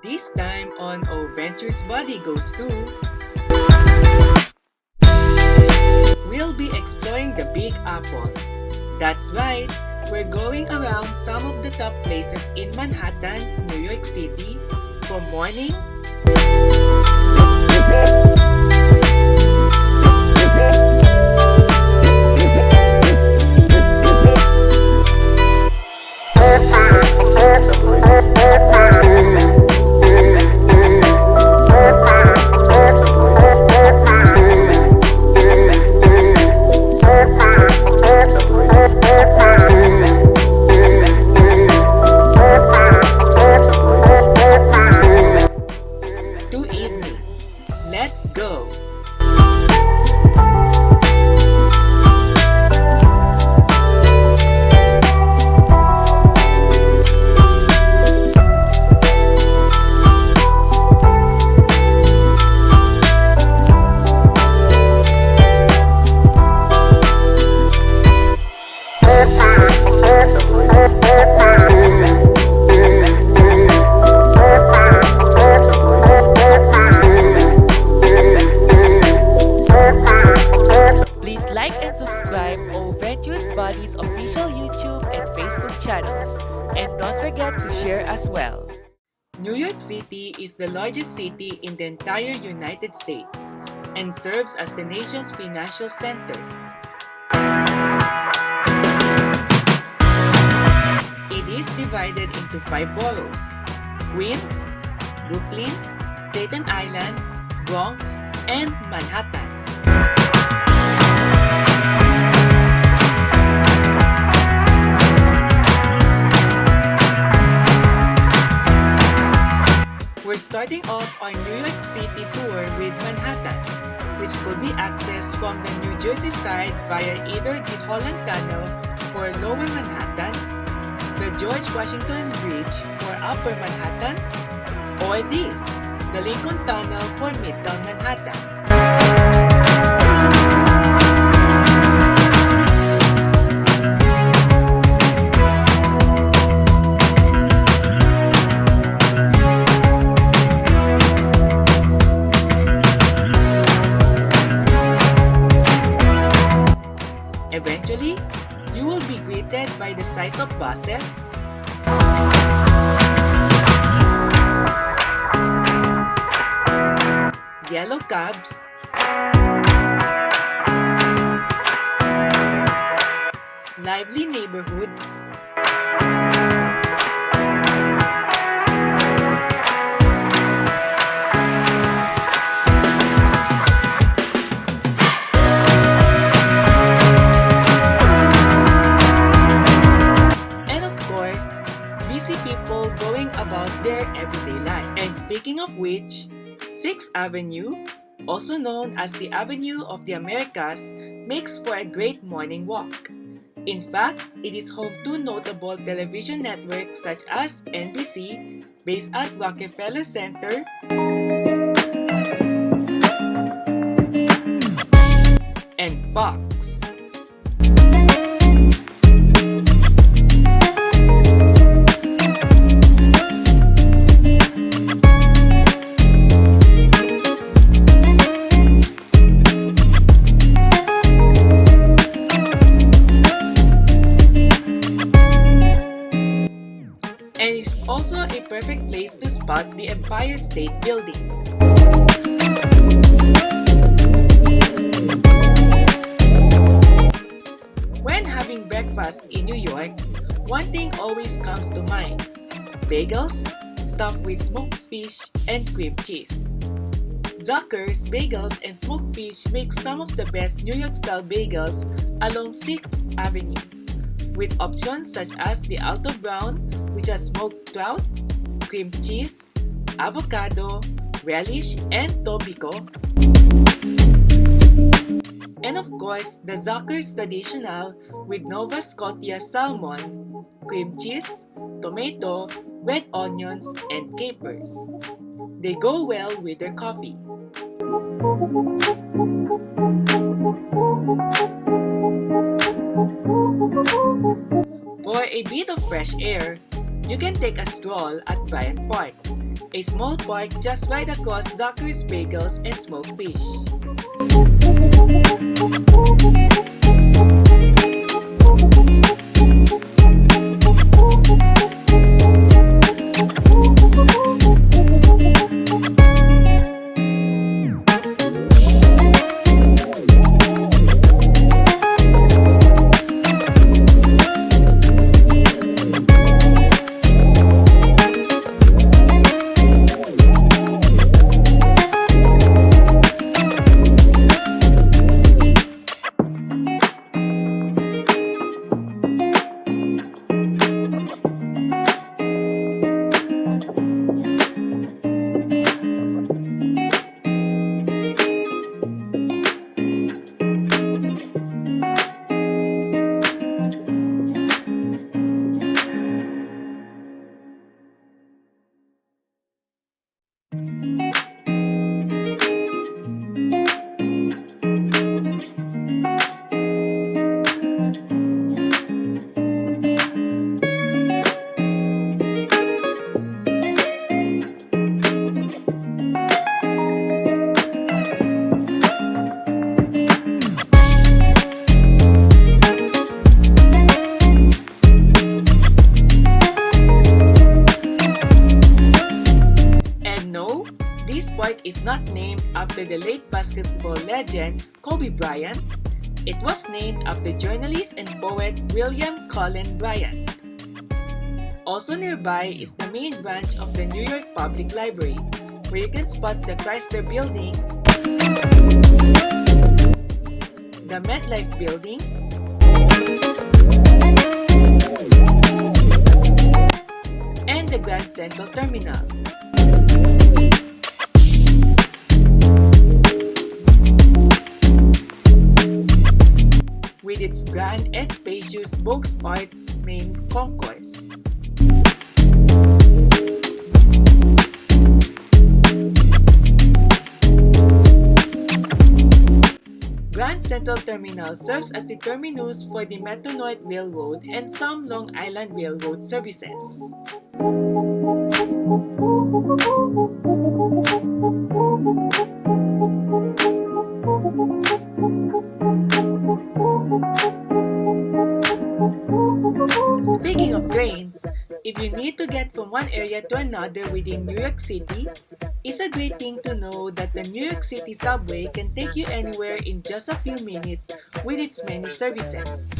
This time on Au-venturous Buddy Goes To, we'll be exploring the Big Apple. That's right, we're going around some of the top places in Manhattan, New York City, from morning to evening. Let's go! Please like and subscribe Au-venturous Buddy's official YouTube and Facebook channels. And don't forget to share as well. New York City is the largest city in the entire United States and serves as the nation's financial center. It is divided into 5 boroughs: Queens, Brooklyn, Staten Island, Bronx, and Manhattan. We're starting off our New York City tour with Manhattan, which could be accessed from the New Jersey side via either the Holland Tunnel for Lower Manhattan, the George Washington Bridge for Upper Manhattan, or this, the Lincoln Tunnel for Midtown Manhattan. Eventually, you will be greeted by the sights of buses, yellow cabs, lively neighborhoods, and of course, busy people going about their everyday life. And speaking of which, 6th Avenue, also known as the Avenue of the Americas, makes for a great morning walk. In fact, it is home to notable television networks such as NBC, based at Rockefeller Center, and Fox. And it's also a perfect place to spot the Empire State Building. When having breakfast in New York, one thing always comes to mind: bagels stuffed with smoked fish and cream cheese. Zucker's Bagels and Smoked Fish make some of the best New York-style bagels along 6th Avenue, with options such as the Alto Brown, which has smoked trout, cream cheese, avocado, relish, and tobacco. And of course, the Zucker's Traditional with Nova Scotia salmon, cream cheese, tomato, red onions, and capers. They go well with their coffee. For a bit of fresh air, you can take a stroll at Bryant Park, a small park just right across Zucker's Bagels and Smoked Fish. This park is not named after the late basketball legend Kobe Bryant. It was named after journalist and poet William Cullen Bryant. Also nearby is the main branch of the New York Public Library, where you can spot the Chrysler Building, the MetLife Building, and the Grand Central Terminal. With its grand and spacious box arts main concourse. Grand Central Terminal serves as the terminus for the Metro North Railroad and some Long Island Railroad services. Speaking of trains, if you need to get from one area to another within New York City, it's a great thing to know that the New York City subway can take you anywhere in just a few minutes with its many services.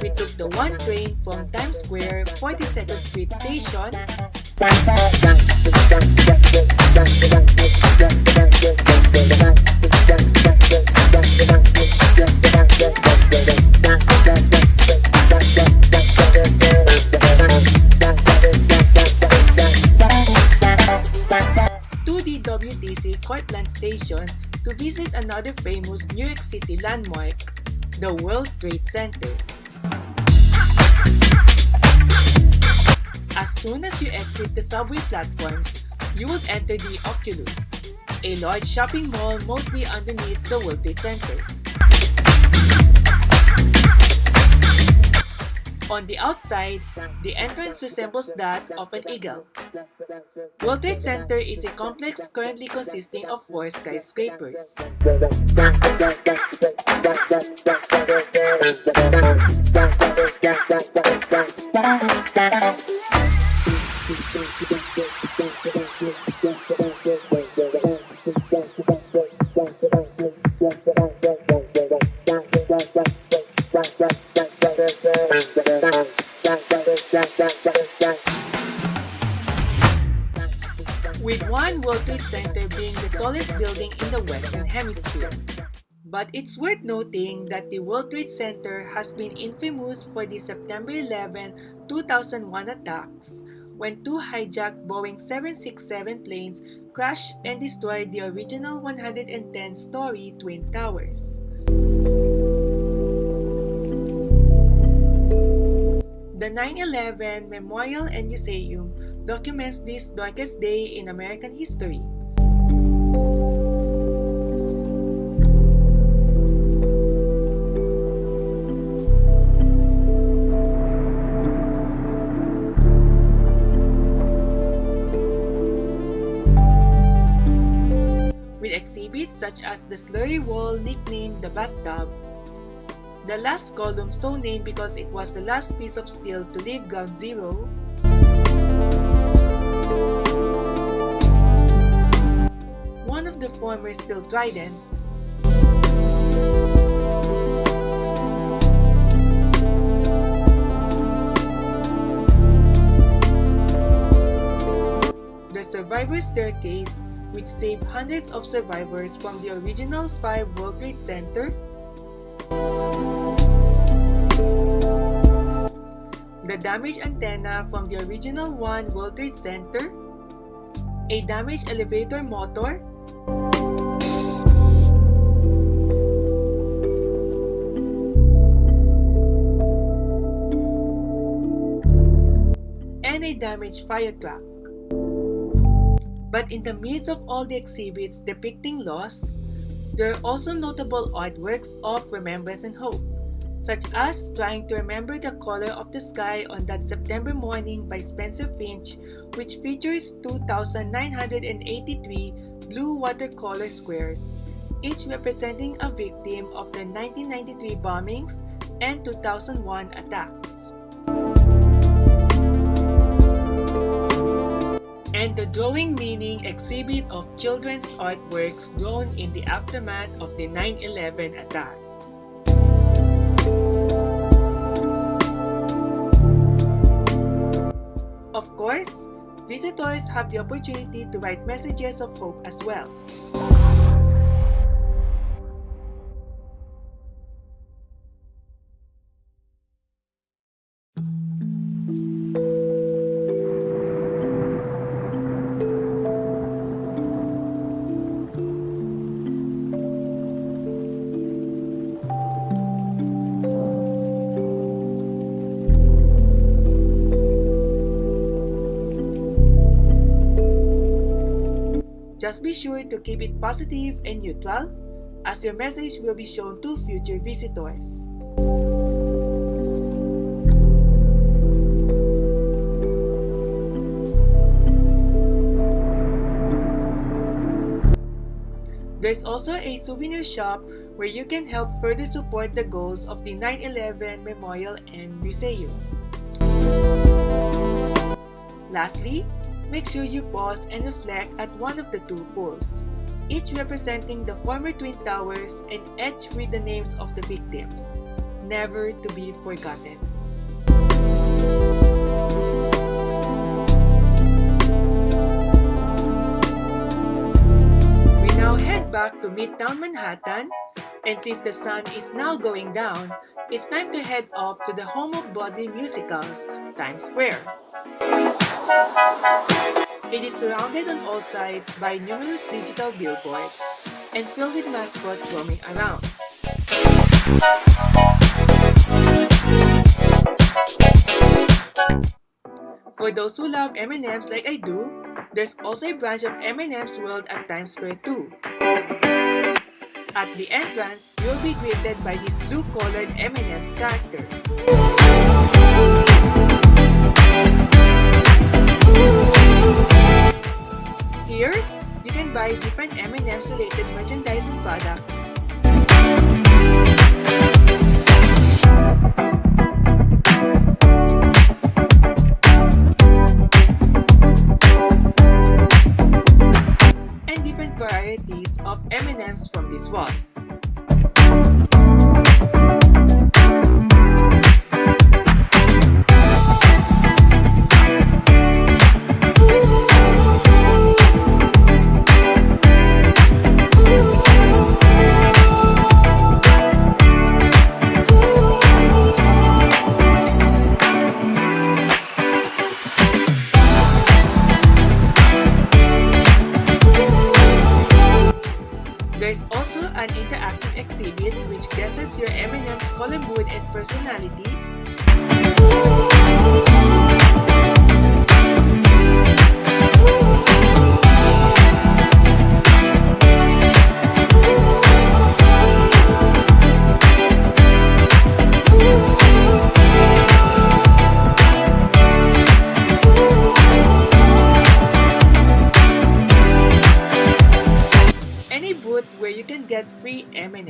We took the one train from Times Square 42nd Street Station to the WTC Cortlandt Station to visit another famous New York City landmark, the World Trade Center. As soon as you exit the subway platforms, you will enter the Oculus, a large shopping mall mostly underneath the World Trade Center. On the outside, the entrance resembles that of an eagle. World Trade Center is a complex currently consisting of 4 skyscrapers. With one World Trade Center being the tallest building in the Western Hemisphere. But it's worth noting that the World Trade Center has been infamous for the September 11, 2001 attacks when 2 hijacked Boeing 767 planes crashed and destroyed the original 110-story Twin Towers. The 9/11 Memorial and Museum documents this darkest day in American history. With exhibits such as the slurry wall nicknamed the bathtub, the last column so named because it was the last piece of steel to leave ground zero, one of the former steel tridents, the survivor staircase, which saved hundreds of survivors from the original 5 World Trade Center, the damaged antenna from the original 1 World Trade Center, a damaged elevator motor, and a damaged fire truck. But in the midst of all the exhibits depicting loss, there are also notable artworks of remembrance and hope, such as Trying to Remember the Color of the Sky on That September Morning by Spencer Finch, which features 2,983 blue watercolor squares, each representing a victim of the 1993 bombings and 2001 attacks. And the Drawing Meaning exhibit of children's artworks drawn in the aftermath of the 9/11 attacks. Of course, visitors have the opportunity to write messages of hope as well. Just be sure to keep it positive and neutral, as your message will be shown to future visitors. There's also a souvenir shop where you can help further support the goals of the 9/11 Memorial and Museum. Lastly, make sure you pause and reflect at one of the 2 pools, each representing the former Twin Towers and etched with the names of the victims, never to be forgotten. We now head back to Midtown Manhattan, and since the sun is now going down, it's time to head off to the home of Broadway musicals, Times Square. It is surrounded on all sides by numerous digital billboards and filled with mascots roaming around. For those who love M&Ms like I do, there's also a branch of M&M's World at Times Square too. At the entrance, you'll be greeted by this blue-collared M&M's character. Here, you can buy different M&M's related merchandise and products. And different varieties of M&M's from this wall. There's also an interactive exhibit which guesses your M&M's color, mood, and personality.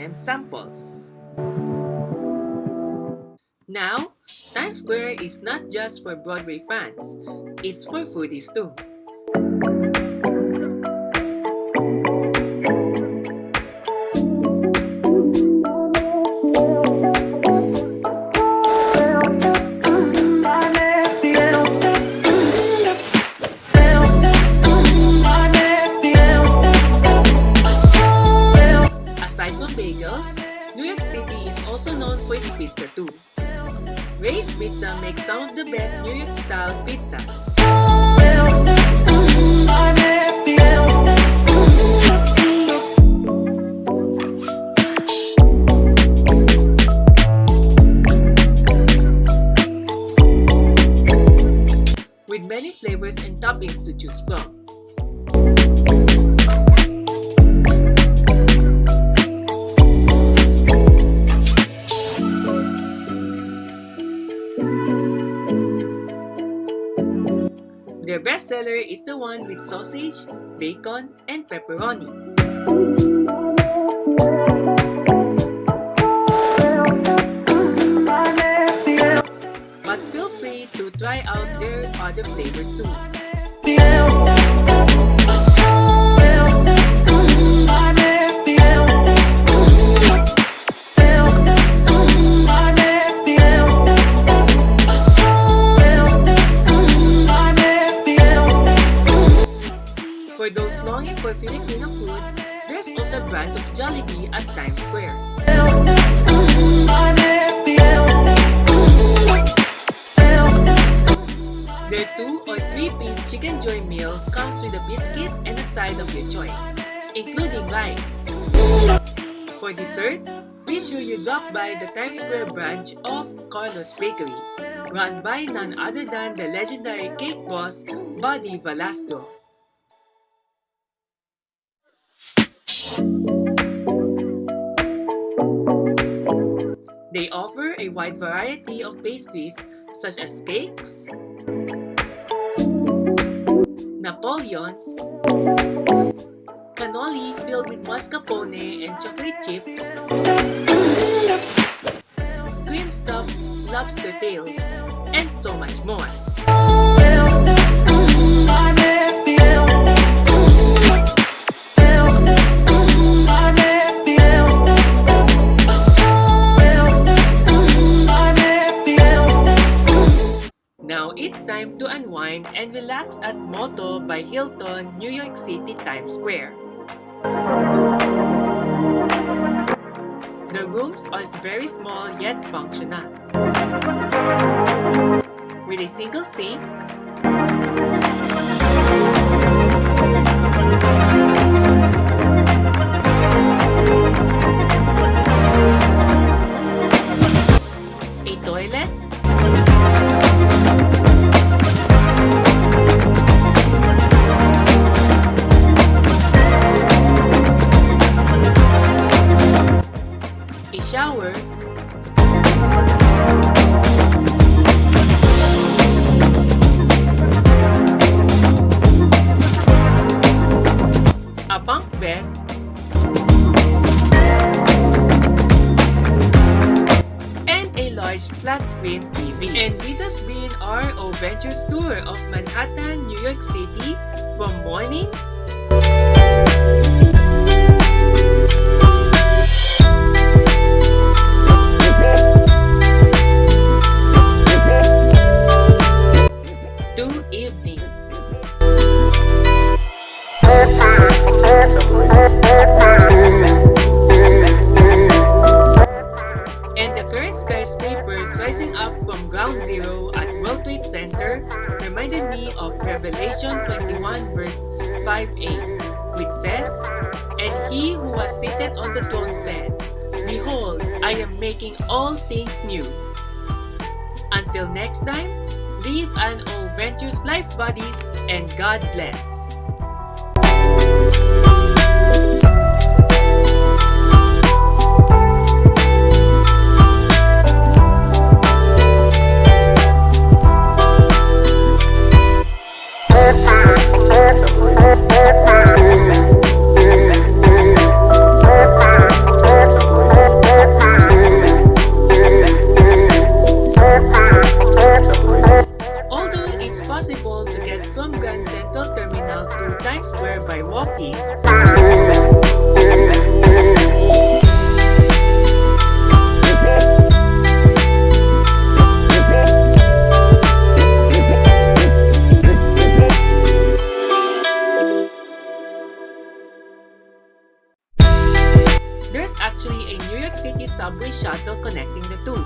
them samples. Now, Times Square is not just for Broadway fans, it's for foodies too. Aside from bagels, New York City is also known for its pizza too. Ray's Pizza makes some of the best New York-style pizzas. With many flavors and toppings to choose from. Their bestseller is the one with sausage, bacon, and pepperoni. But feel free to try out their other flavors too. For those longing for Filipino food, there's also brands of Jollibee at Times Square. Their 2 or 3-piece chicken joy meal comes with a biscuit and a side of your choice, including rice. For dessert, be sure you drop by the Times Square branch of Carlo's Bakery, run by none other than the legendary cake boss, Buddy Velasco. They offer a wide variety of pastries such as cakes, Napoleons, cannoli filled with mascarpone and chocolate chips, cream-stuffed lobster tails, and so much more. Now it's time to unwind and relax at Moto by Hilton, New York City, Times Square. The rooms are very small yet functional. With a single sink, a toilet, a shower, a bunk bed, and a large flat-screen TV. And this has been our Au-venturous tour of Manhattan, New York City from morning to evening. And the current skyscrapers rising up from ground zero at World Trade Center reminded me of Revelation 21 verse 5a, which says, "And he who was seated on the throne said, Behold, I am making all things new." Until next time, live an au-venturous life, buddies, and God bless. possible to get from Grand Central Terminal to Times Square by walking, there's actually a New York City subway shuttle connecting the two.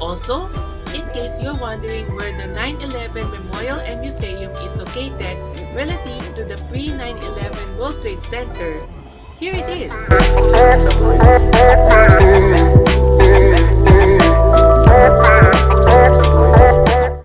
Also, in case you're wondering where the 9/11 Memorial and Museum is located relative to the pre-9/11 World Trade Center, here it is.